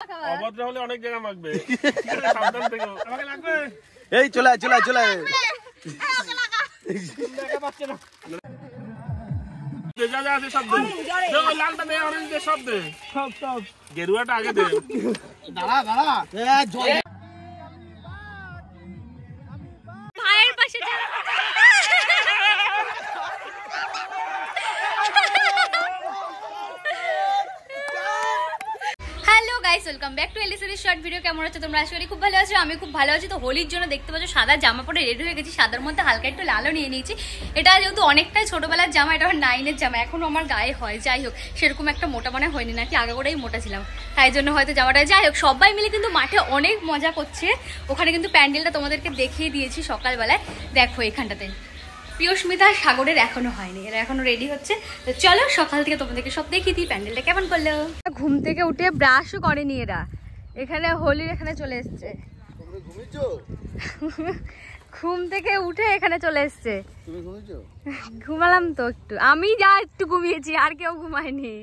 অভদ্র হলে অনেক জায়গা মাখবে, সাবধান থেকো। আমাকে লাগবে। এই চলে আয়, চলে আয়, চলে আয়। যা যা আছে সব দে। ওই লালটা দে, অরেঞ্জ দে, সব দে। সব গেরুয়াটা আগে দে। দাঁড়া দাঁড়া। ভাইয়ের পাশে যা। Hello guys, welcome back to এলিসির শর্ট ভিডিও। কেমন আছো তোমরা? আশা করি খুব ভালো আছো। আমি খুব ভালো আছি। তো হোলির জন্য দেখতে পাচ্ছ সাদা জামা পরে রেডি হয়ে গেছি। সাদার মধ্যে হালকা একটু লালও নিয়ে নিয়েছি। এটা যেহেতু অনেকটাই ছোটবেলার জামা, এটা আমার 9-এর জামা, এখনো আমার গায়ে হয়। যাই হোক, সেরকম একটা মোটা মনে হয়নি, নাকি আগে করেই মোটা ছিলাম, তাই জন্য হয়তো জামাটা। যাই হোক, সবাই মিলে কিন্তু মাঠে অনেক মজা করছে। ওখানে কিন্তু প্যান্ডেলটা তোমাদেরকে দেখিয়ে দিয়েছি সকালবেলায়। দেখো এখানটাতে পিয়স্মিতা সাগরের এখনো হয়নি, এরা এখনো রেডি হচ্ছে। তো চলো সকাল থেকে তোমাদেরকে সব দেখিয়ে দিই প্যান্ডেলটা কেমন করলো। ঘুম থেকে উঠে ব্রাশও করেনি এরা, এখানে হোলির এখানে চলে এসছে। ঘুম থেকে উঠে এখানে চলে এসছে। ঘুমালাম তো একটু, আমি যা একটু ঘুমিয়েছি, আর কেউ ঘুমায়নি।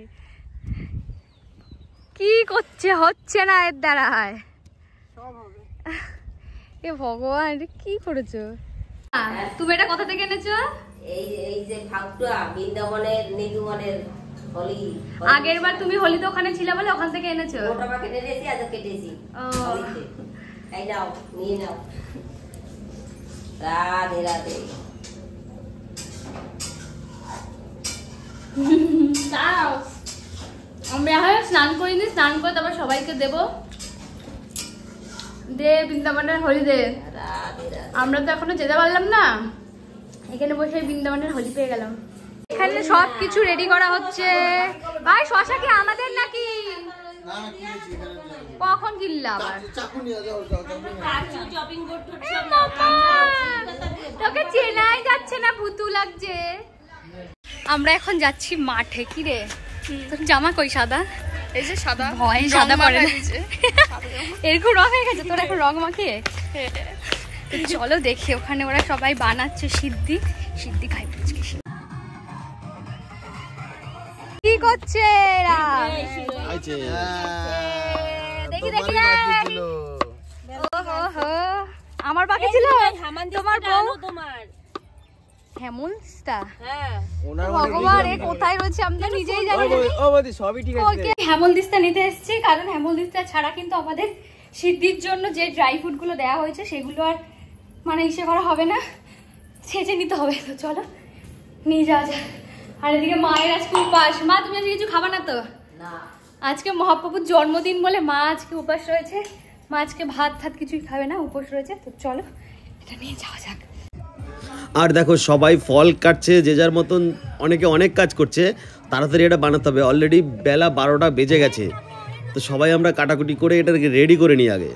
কি করছে, হচ্ছে না এর দ্বারায়। এ ভগবান, কি করেছো তুমি? এটা কোথা থেকে এনেছো? এই যে ফাকুয়া বৃন্দাবনের নিদুমনের হোলি। আগের বার তুমি হোলিতে ওখানে ছিলে বলে ওখান থেকে এনেছো। ওটা কেটে দিয়েছি, আজ কেটেছি। এই নাও, নিয়ে নাও। রাধে রাধে। আমরা স্নান করিনি, স্নান করে তারপর সবাইকে দেবো। দে বৃন্দাবনের হোলি দে। আমরা তো এখনো যেতে পারলাম না, এখানে বসে বৃন্দাবনের হোলি পেয়ে গেলাম। এখানে সবকিছু রেডি করা হচ্ছে। ভাই শশা কি আমাদের নাকি? কখন কিনলাম? তোকে চেনাই যাচ্ছে না, ভুতু লাগছে। আমরা এখন যাচ্ছি মাঠে। কি রে তোর জামা কই? সাদা, এই যে সাদা, ভয় সাদা পরে এরকম রং হয়ে গেছে তোর এখন রং মাখিয়ে। চলো দেখি, ওখানে ওরা সবাই বানাচ্ছে সিদ্ধি। সিদ্ধি খাই কি করছে এরা? দেখি দেখি। আমার বাকি ছিল, তোমার বউ হেমন্তিস্তা। ভগবান, এ কোথায় রয়েছে আমি তো নিজেই জানি না। ওকে হেমন্তিস্তা নিতে এসেছি, কারণ হেমন্তিস্তা ছাড়া কিন্তু আমাদের সিদ্ধির জন্য যে ড্রাই ফ্রুট গুলো দেওয়া হয়েছে সেগুলো আর মানে ইসে করা হবে না, ছেঁচে নিতে হবে। তো চলো নিয়ে যাওয়া যাক। আর এদিকে মায়ের আজকে উপাস। মা তুমি আজকে কিছু খাবা না তো? আজকে মহাপ্রভুর জন্মদিন বলে মা আজকে উপাস রয়েছে। মা আজকে ভাত ঠাত কিছুই খাবে না, উপোস রয়েছে। তো চলো এটা নিয়ে যাওয়া যাক। আর দেখো সবাই ফল কাটছে, যে যার মতন, অনেকে অনেক কাজ করছে। তাড়াতাড়ি এটা বানাতে হবে। অলরেডি বেলা 12টা বেজে গেছে। তো সবাই আমরা কাটাকুটি করে এটাকে রেডি করে নিই আগে।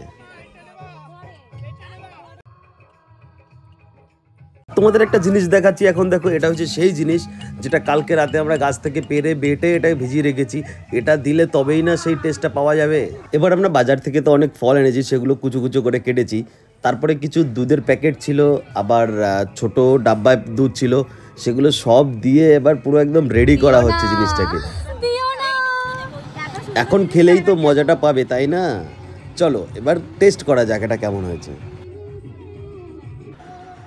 তোমাদের একটা জিনিস দেখাচ্ছি এখন। দেখো এটা হচ্ছে সেই জিনিস যেটা কালকে রাতে আমরা গাছ থেকে পেরে বেটে এটাকে ভিজিয়ে রেখেছি। এটা দিলে তবেই না সেই টেস্টটা পাওয়া যাবে। এবার আমরা বাজার থেকে তো অনেক ফল এনেছি, সেগুলো কুচু কুচু করে কেটেছি। তারপরে কিছু দুধের প্যাকেট ছিল, আবার ছোট ডাব্বায় দুধ ছিল, সেগুলো সব দিয়ে এবার পুরো একদম রেডি করা হচ্ছে জিনিসটাকে। এখন খেলেই তো মজাটা পাবে, তাই না? চলো এবার টেস্ট করা যাক এটা কেমন হয়েছে।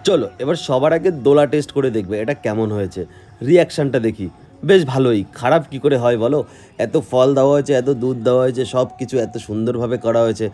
চলো এবার সবার আগে দোলা টেস্ট করে দেখবে এটা কেমন হয়েছে। রিয়াকশানটা দেখি। বেশ ভালোই, খারাপ কি করে হয় বলো? এত ফল দেওয়া হয়েছে, এত দুধ দেওয়া হয়েছে, সব কিছু এত সুন্দরভাবে করা হয়েছে।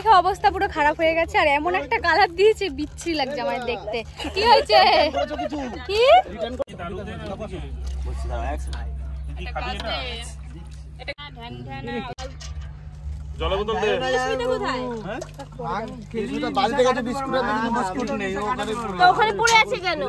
দেখে অবস্থা পুরো খারাপ হয়ে গেছে আর এমন একটা কালার দিয়েছে বিচ্ছিরি লাগছে আমার দেখতে। কি হয়েছে? কি জলবোতল দে। ওখানে পড়ে আছে কেন?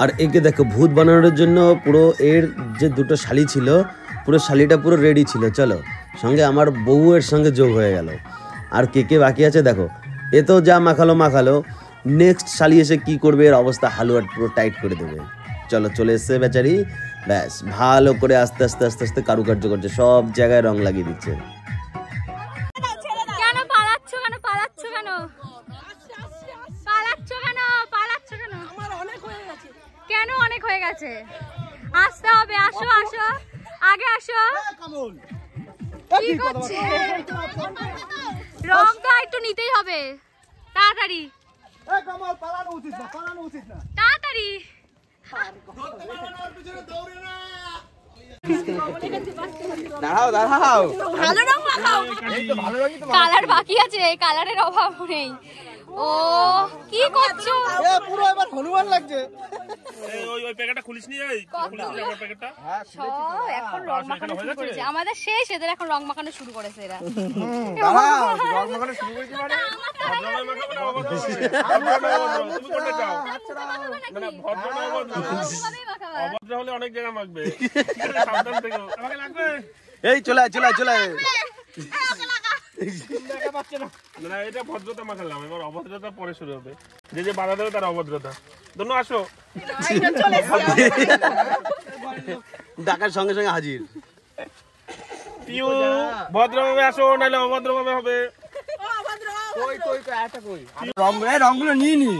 আর একে দেখো ভূত বানানোর জন্য পুরো এর যে দুটো শালি ছিল পুরো শালিটা পুরো রেডি ছিল। চলো সঙ্গে আমার বউয়ের সঙ্গে যোগ হয়ে গেল। আর কে কে বাকি আছে দেখো। এ তো যা মাখালো, নেক্সট শালি এসে কি করবে, এর অবস্থা হালুয়া পুরো টাইট করে দেবে। চলো চলে এসছে বেচারি, ব্যাস ভালো করে আস্তে আস্তে কারুকার্য করছে, সব জায়গায় রং লাগিয়ে দিচ্ছে। কেন অনেক হয়ে গেছে? আসতে হবে, আসো আগে আসো। কি করছে? রং তো একটু নিতেই হবে, তাড়াতাড়ি তাড়াতাড়ি। দাঁড়াও ভালো রং মাখাও, কালার বাকি আছে, কালারের অভাব নেই। ও কি করছো? পুরো এবার হনুমান লাগছে। ওই প্যাকেটটা খুলিস নি? এই আমার প্যাকেটটা সব এখন রং মাখানো শুরু করেছে। আমাদের শেষ, এদের এখন রং মাখানো শুরু করেছে এরা। দাঁড়াও, রং মাখানো শুরু করেছে মানে অভদ্র হলে অনেক জায়গা মাখবে, সাবধান থেকো। আমাকে লাগবে। এই চলে না এটা ভদ্রতা মাখালাম, এবার অভদ্রতা পরে শুরু হবে। যে বাধা দেবে তার অভদ্রতা। দোনো আসো, ডাকার সঙ্গে সঙ্গে হাজির। পিউ ভদ্রভাবে আসো, নাহলে অভদ্রভাবে হবে। রংগুলো নিয়ে নি।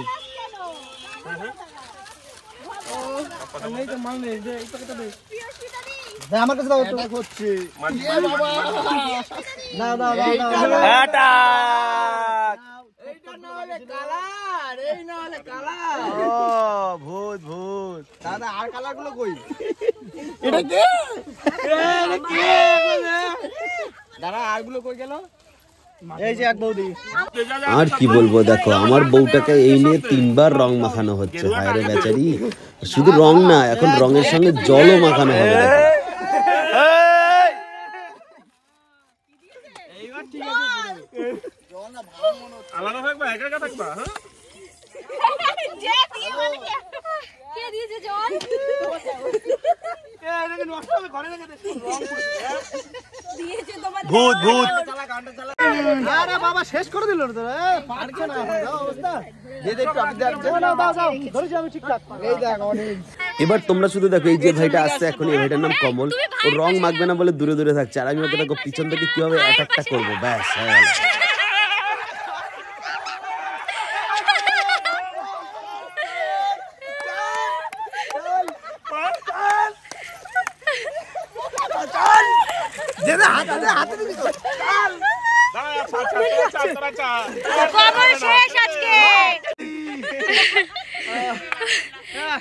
আমার কাছে হচ্ছে ভূত দাদা। আর কালার গুলো কই? দাদা আর গুলো কই গেল? এই যে এক বৌদি। আর কি বলবো, দেখো আমার বউটাকে এই নিয়ে 3বার রং মাখানো হচ্ছে। হায় রে বেচারি, শুধু রং না, এখন রঙের সঙ্গে জলও মাখানো হবে। আলাদা থাকবা, একা থাকবা? কে দিয়েছে জল? ভূত আরে বাবা শেষ করে দিল তো। পারছে না অবস্থা। আমি ঠিকঠাক। এই দেখ অনেক। এবার তোমরা শুধু দেখো, এই যে ভাইটা আসছে এখন, এই ভাইটার নাম কমল। ও রং মাখবে না বলে দূরে থাকছে, আর আমি ওকে দেখো পিছন থেকে কিভাবে অ্যাটাকটা করবো। ব্যাস হয়ে গেল।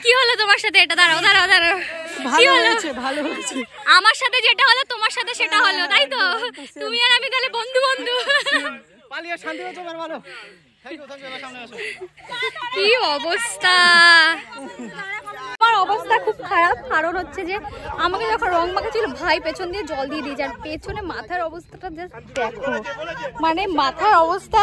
কি হলো তোমার সাথে? এটা দাঁড়াও। ভালো হয়েছে। আমার সাথে যেটা হলো তোমার সাথে সেটা হলো, তাই তো? তুমি আর আমি তাহলে বন্ধু। পালিয়ে শান্তি হতো ভালো। কি অবস্থা, আমার অবস্থা খুব খারাপ। খারাপ, কারণ হচ্ছে যে আমাকে যখন রং মাখাচ্ছিল ভাই পেছন দিয়ে জল দিয়ে দিয়েছে, আর পেছনে মাথার অবস্থাটা জাস্ট দেখো, মানে মাথার অবস্থা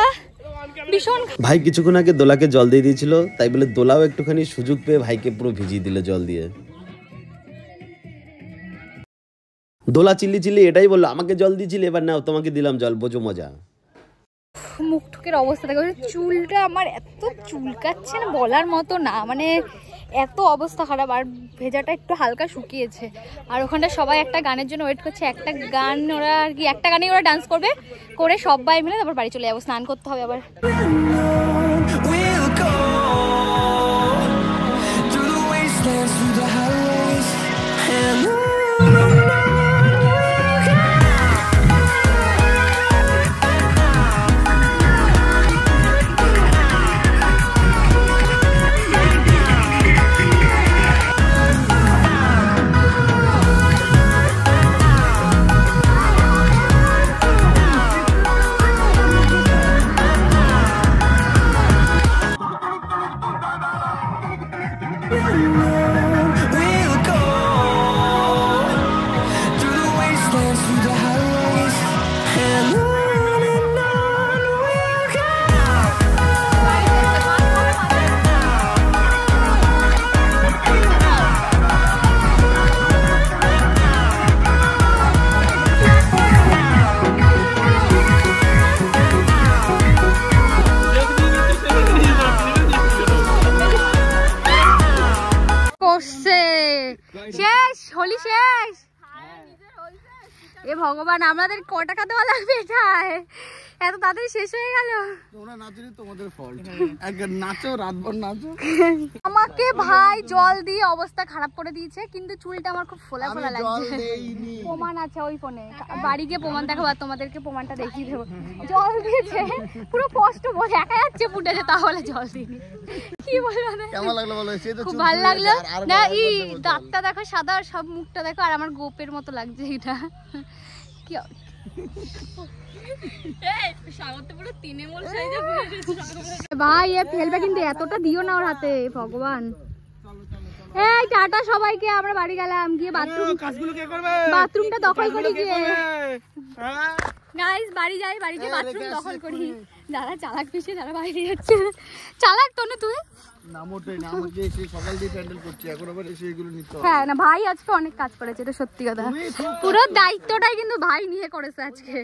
ভীষণ। ভাই কিছুক্ষণ আগে দোলাকে জল দিয়ে দিয়েছিল, তাই বলে দোলাও একটুখানি সুযোগ পেয়ে ভাইকে পুরো ভিজিয়ে দিল জল দিয়ে। দোলা চিল্লি চিল্লি এটাই বললো, আমাকে জল দিয়েছিলে, এবার নাও তোমাকে দিলাম জল, বোঝো মজা। মুখ টুকের অবস্থা দেখো, চুলটা আমার এত চুলকাচ্ছে না বলার মতো না, মানে এত অবস্থা খারাপ। আর ভেজাটা একটু হালকা শুকিয়েছে, আর ওখানটা সবাই একটা গানের জন্য ওয়েট করছে। একটা গান ওরা আর কি, একটা গানে ওরা ডান্স করবে, করে সবাই মিলে তারপর বাড়ি চলে যাবো, স্নান করতে হবে আবার। শেষ হোলি শেষ। এ ভগবান, আমাদের ক টাকা দেওয়া লাগবে এটাই, এত তাড়াতাড়ি শেষ হয়ে গেল। তোমরা নাচনি, তোমাদের ফল্ট। একবার নাচো, রাতভর নাচো। আমাকে ভাই জল দিয়ে অবস্থা খারাপ করে দিয়েছে, কিন্তু চুলটা আমার খুব ফোলা ফোলা লাগছে। প্রমাণ আছে ওই ফোনে, বাড়ি গিয়ে প্রমাণ দেখাবো, আর তোমাদেরকে প্রমাণটা দেখিয়ে দেবো। জল দিয়েছে পুরো স্পষ্ট দেখা যাচ্ছে ফুটেছে, তাহলে জল দিইনি। কি বলবো, কেমন লাগলো বলো? খুব ভালো লাগলো না। এই দাঁতটা দেখো সাদা, সব মুখটা দেখো, আর আমার গোপের মতো লাগছে এটা। কি ভাই এ ফেলবে, কিন্তু এতটা দিও না ওর হাতে, ভগবান। এই টাটা সবাইকে, আমরা বাড়ি গেলাম, গিয়ে বাথরুমটা দখল করি, গিয়ে গাইস বাড়ি যাই, বাড়িতে বাথরুম দখল করি। যারা চালাক পিছে যারা বাইরে যাচ্ছে, চালাক তো না তুই? না মোটেই না, আমাকে এসে সকাল দিয়ে প্যান্ডেল করছি, এখন আবার এসে এগুলো নিতে হবে। হ্যাঁ না, ভাই আজকে অনেক কাজ করেছে, এটা সত্যি কথা। পুরো দায়িত্বটাই কিন্তু ভাই নিয়ে করেছে আজকে।